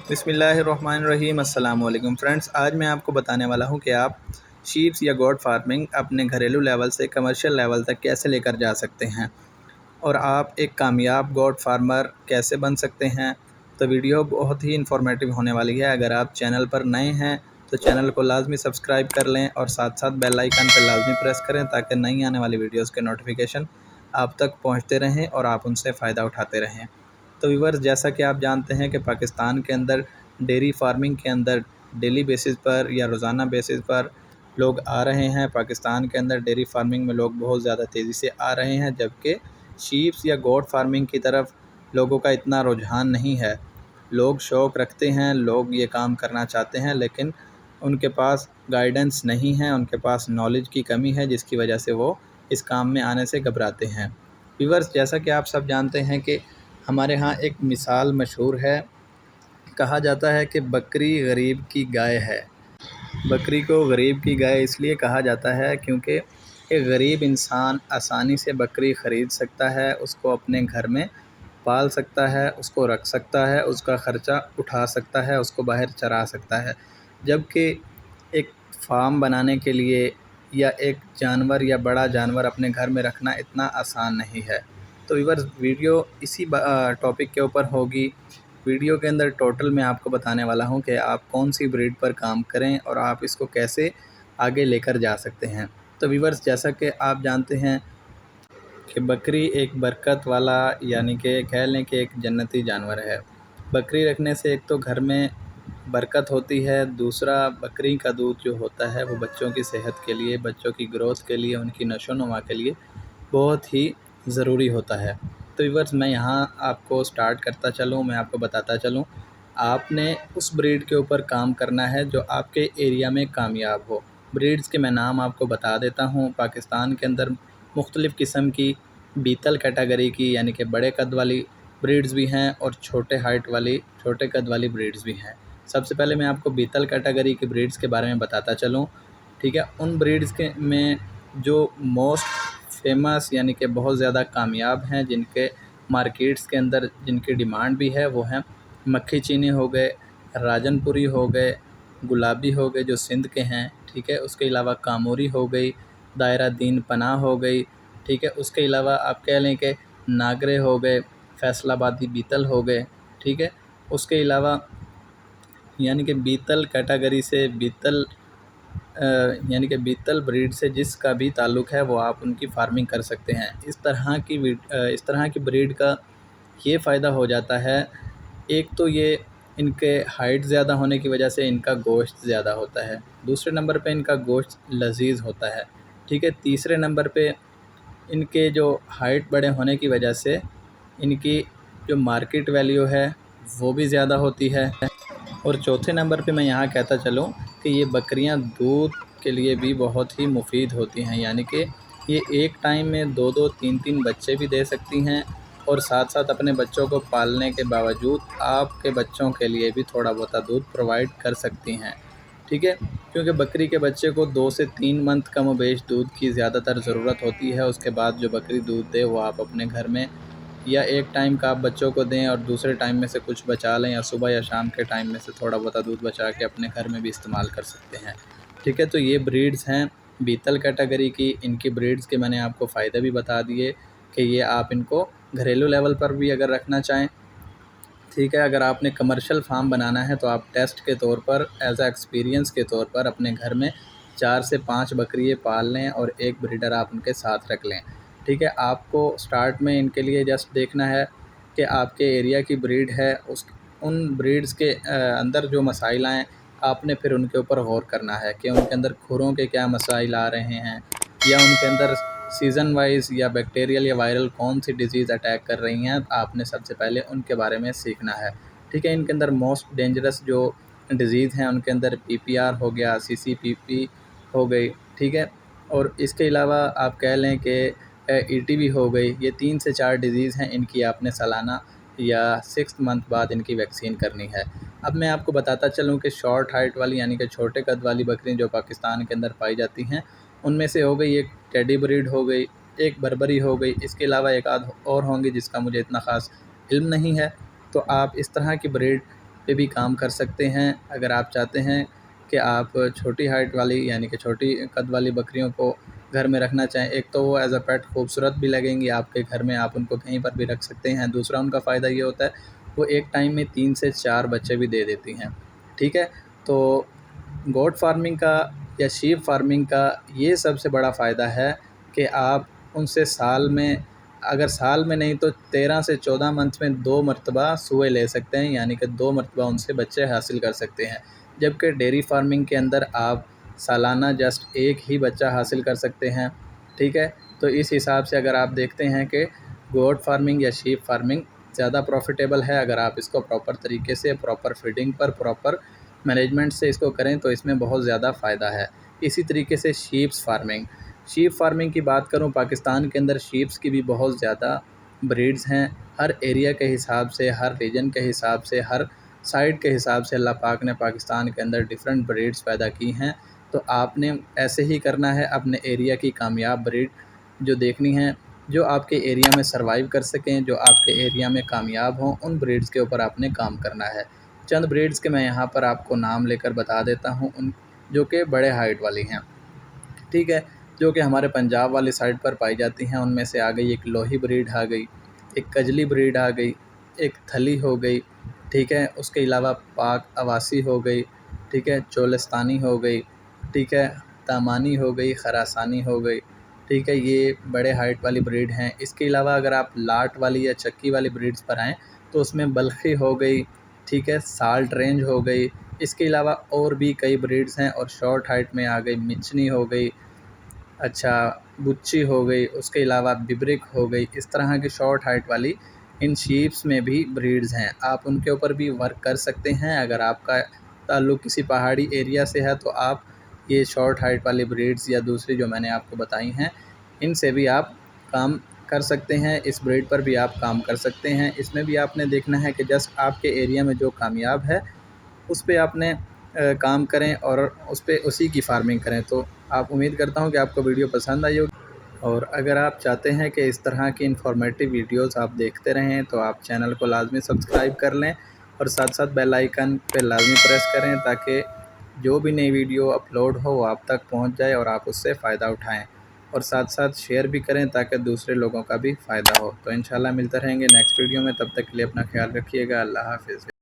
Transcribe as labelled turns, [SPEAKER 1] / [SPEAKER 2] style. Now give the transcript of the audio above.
[SPEAKER 1] बिस्मिल्लाहिर्रहमानिर्रहीम। अस्सलाम वालेकुम फ्रेंड्स, आज मैं आपको बताने वाला हूं कि आप शीप्स या गोट फार्मिंग अपने घरेलू लेवल से कमर्शियल लेवल तक कैसे लेकर जा सकते हैं और आप एक कामयाब गोट फार्मर कैसे बन सकते हैं। तो वीडियो बहुत ही इंफॉर्मेटिव होने वाली है। अगर आप चैनल पर नए हैं तो चैनल को लाजमी सब्सक्राइब कर लें और साथ साथ बेल आइकन पर लाजमी प्रेस करें ताकि नई आने वाली वीडियोस के नोटिफिकेशन आप तक पहुंचते रहें और आप उनसे फ़ायदा उठाते रहें। तो व्यूअर्स, जैसा कि आप जानते हैं कि पाकिस्तान के अंदर डेयरी फार्मिंग के अंदर डेली बेसिस पर या रोज़ाना बेसिस पर लोग आ रहे हैं। पाकिस्तान के अंदर डेयरी फार्मिंग में लोग बहुत ज़्यादा तेज़ी से आ रहे हैं, जबकि शीप्स या गोट फार्मिंग की तरफ लोगों का इतना रुझान नहीं है। लोग शौक़ रखते हैं, लोग ये काम करना चाहते हैं, लेकिन उनके पास गाइडेंस नहीं है, उनके पास नॉलेज की कमी है, जिसकी वजह से वो इस काम में आने से घबराते हैं। व्यूअर्स, जैसा कि आप सब जानते हैं कि हमारे यहाँ एक मिसाल मशहूर है। कहा जाता है कि बकरी गरीब की गाय है। बकरी को गरीब की गाय इसलिए कहा जाता है क्योंकि एक गरीब इंसान आसानी से बकरी ख़रीद सकता है, उसको अपने घर में पाल सकता है, उसको रख सकता है, उसका ख़र्चा उठा सकता है, उसको बाहर चरा सकता है। जबकि एक फार्म बनाने के लिए या एक जानवर या बड़ा जानवर अपने घर में रखना इतना आसान नहीं है। तो व्यूअर्स, वीडियो इसी टॉपिक के ऊपर होगी। वीडियो के अंदर टोटल मैं आपको बताने वाला हूं कि आप कौन सी ब्रीड पर काम करें और आप इसको कैसे आगे लेकर जा सकते हैं। तो व्यूअर्स, जैसा कि आप जानते हैं कि बकरी एक बरकत वाला, यानी कि कह लें कि एक जन्नती जानवर है। बकरी रखने से एक तो घर में बरकत होती है, दूसरा बकरी का दूध जो होता है वो बच्चों की सेहत के लिए, बच्चों की ग्रोथ के लिए, उनकी नशोनुमा के लिए बहुत ही ज़रूरी होता है। तो व्यूअर्स, मैं यहाँ आपको स्टार्ट करता चलूँ, मैं आपको बताता चलूँ। आपने उस ब्रीड के ऊपर काम करना है जो आपके एरिया में कामयाब हो। ब्रीड्स के मैं नाम आपको बता देता हूँ। पाकिस्तान के अंदर मुख्तलिफ़ किस्म की बीतल कैटेगरी की, यानी कि बड़े कद वाली ब्रीड्स भी हैं और छोटे कद वाली ब्रीड्स भी हैं। सबसे पहले मैं आपको बीतल कैटेगरी की ब्रीड्स के बारे में बताता चलूँ, ठीक है। उन ब्रीड्स के में जो मोस्ट फेमस, यानी कि बहुत ज़्यादा कामयाब हैं, जिनके मार्केट्स के अंदर जिनकी डिमांड भी है, वो हैं मक्खी चीनी हो गए, राजनपुरी हो गए, गुलाबी हो गए जो सिंध के हैं, ठीक है। उसके अलावा कामोरी हो गई, दायरा दीन पनाह हो गई, ठीक है। उसके अलावा आप कह लें कि नागरे हो गए, फैसलाबादी बीतल हो गए, ठीक है। उसके अलावा यानी कि बीतल कैटेगरी से यानी कि बीतल ब्रीड से जिसका भी ताल्लुक़ है वो आप उनकी फार्मिंग कर सकते हैं। इस तरह की ब्रीड का ये फ़ायदा हो जाता है, एक तो ये इनके हाइट ज़्यादा होने की वजह से इनका गोश्त ज़्यादा होता है। दूसरे नंबर पे इनका गोश्त लजीज़ होता है, ठीक है। तीसरे नंबर पे इनके जो हाइट बड़े होने की वजह से इनकी जो मार्केट वैल्यू है वो भी ज़्यादा होती है। और चौथे नंबर पे मैं यहाँ कहता चलूँ कि ये बकरियाँ दूध के लिए भी बहुत ही मुफीद होती हैं, यानी कि ये एक टाइम में 2-2, 3-3 बच्चे भी दे सकती हैं और साथ साथ अपने बच्चों को पालने के बावजूद आपके बच्चों के लिए भी थोड़ा बहुत दूध प्रोवाइड कर सकती हैं, ठीक है। क्योंकि बकरी के बच्चे को 2 से 3 मंथ कम व बेश दूध की ज़्यादातर ज़रूरत होती है। उसके बाद जो बकरी दूध दे वो आप अपने घर में या एक टाइम का आप बच्चों को दें और दूसरे टाइम में से कुछ बचा लें, या सुबह या शाम के टाइम में से थोड़ा बहुत दूध बचा के अपने घर में भी इस्तेमाल कर सकते हैं, ठीक है। तो ये ब्रीड्स हैं बीतल कैटेगरी की। इनकी ब्रीड्स के मैंने आपको फ़ायदे भी बता दिए कि ये आप इनको घरेलू लेवल पर भी अगर रखना चाहें, ठीक है। अगर आपने कमर्शियल फार्म बनाना है तो आप टेस्ट के तौर पर, एज़ आ एक्सपीरियंस के तौर पर अपने घर में 4 से 5 बकरियाँ पाल लें और एक ब्रीडर आप उनके साथ रख लें, ठीक है। आपको स्टार्ट में इनके लिए जस्ट देखना है कि आपके एरिया की ब्रीड है, उन ब्रीड्स के अंदर जो मसाइल आएँ आपने फिर उनके ऊपर गौर करना है कि उनके अंदर खुरों के क्या मसाइल आ रहे हैं, या उनके अंदर सीज़न वाइज या बैक्टीरियल या वायरल कौन सी डिज़ीज़ अटैक कर रही हैं। आपने सबसे पहले उनके बारे में सीखना है, ठीक है। इनके अंदर मोस्ट डेंजरस जो डिज़ीज़ हैं उनके अंदर PPR हो गया, CCPP हो गई, ठीक है। और इसके अलावा आप कह लें कि ETB हो गई। ये 3 से 4 डिज़ीज़ हैं, इनकी आपने सालाना या 6 मंथ बाद इनकी वैक्सीन करनी है। अब मैं आपको बताता चलूँ कि शॉर्ट हाइट वाली, यानी कि छोटे कद वाली बकरी जो पाकिस्तान के अंदर पाई जाती हैं, उनमें से हो गई एक टेडी ब्रीड हो गई, एक बर्बरी हो गई। इसके अलावा एक आध और होंगी जिसका मुझे इतना ख़ास इल्म नहीं है। तो आप इस तरह की ब्रीड پہ بھی کام کر سکتے ہیں۔ اگر آپ چاہتے ہیں کہ آپ چھوٹی ہائٹ والی یعنی کہ چھوٹی قد والی بکریوں کو گھر میں رکھنا چاہیں، ایک تو وہ ایز اے پیٹ خوبصورت بھی لگیں گی آپ کے گھر میں، آپ ان کو کہیں پر بھی رکھ سکتے ہیں۔ دوسرا ان کا فائدہ یہ ہوتا ہے وہ ایک ٹائم میں 3 سے 4 بچے بھی دے دیتی ہیں، ٹھیک ہے۔ تو گوٹ فارمنگ کا یا شیپ فارمنگ کا یہ سب سے بڑا فائدہ ہے کہ آپ ان سے سال میں، اگر سال میں نہیں تو 13 سے 14 منتھ میں 2 مرتبہ سوئے لے سکتے ہیں، یعنی کہ 2 مرتبہ ان سے بچے حاصل کر سکتے ہیں، جبکہ ڈیری فارمنگ کے اندر آپ سالانہ جسٹ ایک ہی بچہ حاصل کر سکتے ہیں، ٹھیک ہے۔ تو اس حساب سے اگر آپ دیکھتے ہیں کہ گوٹ فارمنگ یا شیپ فارمنگ زیادہ پروفیٹیبل ہے، اگر آپ اس کو پراپر طریقے سے، پراپر فیڈنگ پر، پراپر مینجمنٹ سے اس کو کریں تو اس میں بہت زیادہ فائدہ ہے۔ اسی طریقے سے شیپ فارمنگ کی بات کروں، پاکستان کے اندر شیپس کی بھی بہت زیادہ بریڈز ہیں۔ ہر ایریا کے حساب سے، ہر ریجن کے حساب سے، ہر سائٹ کے حساب سے اللہ پاک نے پاکستان کے اندر ڈیفرنٹ بریڈز پیدا کی ہیں۔ تو آپ نے ایسے ہی کرنا ہے، اپنے ایریا کی کامیاب بریڈ جو دیکھنی ہے، جو آپ کے ایریا میں سروائیو کر سکیں، جو آپ کے ایریا میں کامیاب ہوں، ان بریڈز کے اوپر آپ نے کام کرنا ہے۔ چند بریڈز کے میں یہاں پر آپ کو نام لے کر بتا دیتا ہوں، ان جو کہ بڑے ہائٹ والی ہیں، ٹھیک ہے، جو کہ ہمارے پنجاب والی سائڈ پر پائی جاتی ہیں۔ ان میں سے آ گئی ایک لوہی بریڈ آ گئی، ایک کجلی بریڈ آ گئی، ایک تھلی ہو گئی، ٹھیک ہے۔ اس کے علاوہ پاک اواسی ہو گئی، ٹھیک ہے، چولستانی ہو گئی، ٹھیک ہے، دامانی ہو گئی، خراسانی ہو گئی، ٹھیک ہے۔ یہ بڑے ہائٹ والی بریڈ ہیں۔ اس کے علاوہ اگر آپ لاٹ والی یا چکی والی بریڈز پر آئیں تو اس میں بلخی ہو گئی، ٹھیک ہے، سالٹ رینج ہو گئی۔ اس کے علاوہ اور بھی کئی بریڈز ہیں، اور شارٹ ہائٹ میں آ گئی مچنی ہو گئی، اچھا بچی ہو گئی، اس کے علاوہ ببرک ہو گئی۔ اس طرح کی شارٹ ہائٹ والی ان شیپس میں بھی بریڈز ہیں، آپ ان کے اوپر بھی ورک کر سکتے ہیں۔ اگر آپ کا تعلق کسی پہاڑی ایریا سے ہے تو آپ یہ شارٹ ہائٹ والی بریڈز یا دوسری جو میں نے آپ کو بتائی ہیں، ان سے بھی آپ کام کر سکتے ہیں، اس بریڈ پر بھی آپ کام کر سکتے ہیں۔ اس میں بھی آپ نے دیکھنا ہے کہ جسٹ آپ کے ایریا میں جو کامیاب ہے اس پہ آپ نے کام کریں اور اس پہ اسی کی فارمنگ کریں۔ تو آپ امید کرتا ہوں کہ آپ کو ویڈیو پسند آئی ہوگی، اور اگر آپ چاہتے ہیں کہ اس طرح کی انفارمیٹیو ویڈیوز آپ دیکھتے رہیں تو آپ چینل کو لازمی سبسکرائب کر لیں، اور ساتھ ساتھ بیل آئیکن پہ لازمی پریس کریں تاکہ جو بھی نئی ویڈیو اپلوڈ ہو وہ آپ تک پہنچ جائے اور آپ اس سے فائدہ اٹھائیں، اور ساتھ ساتھ شیئر بھی کریں تاکہ دوسرے لوگوں کا بھی فائدہ ہو۔ تو انشاءاللہ ملتے رہیں گے نیکسٹ ویڈیو میں، تب تک کے لیے اپنا خیال رکھیے گا۔ اللہ حافظ۔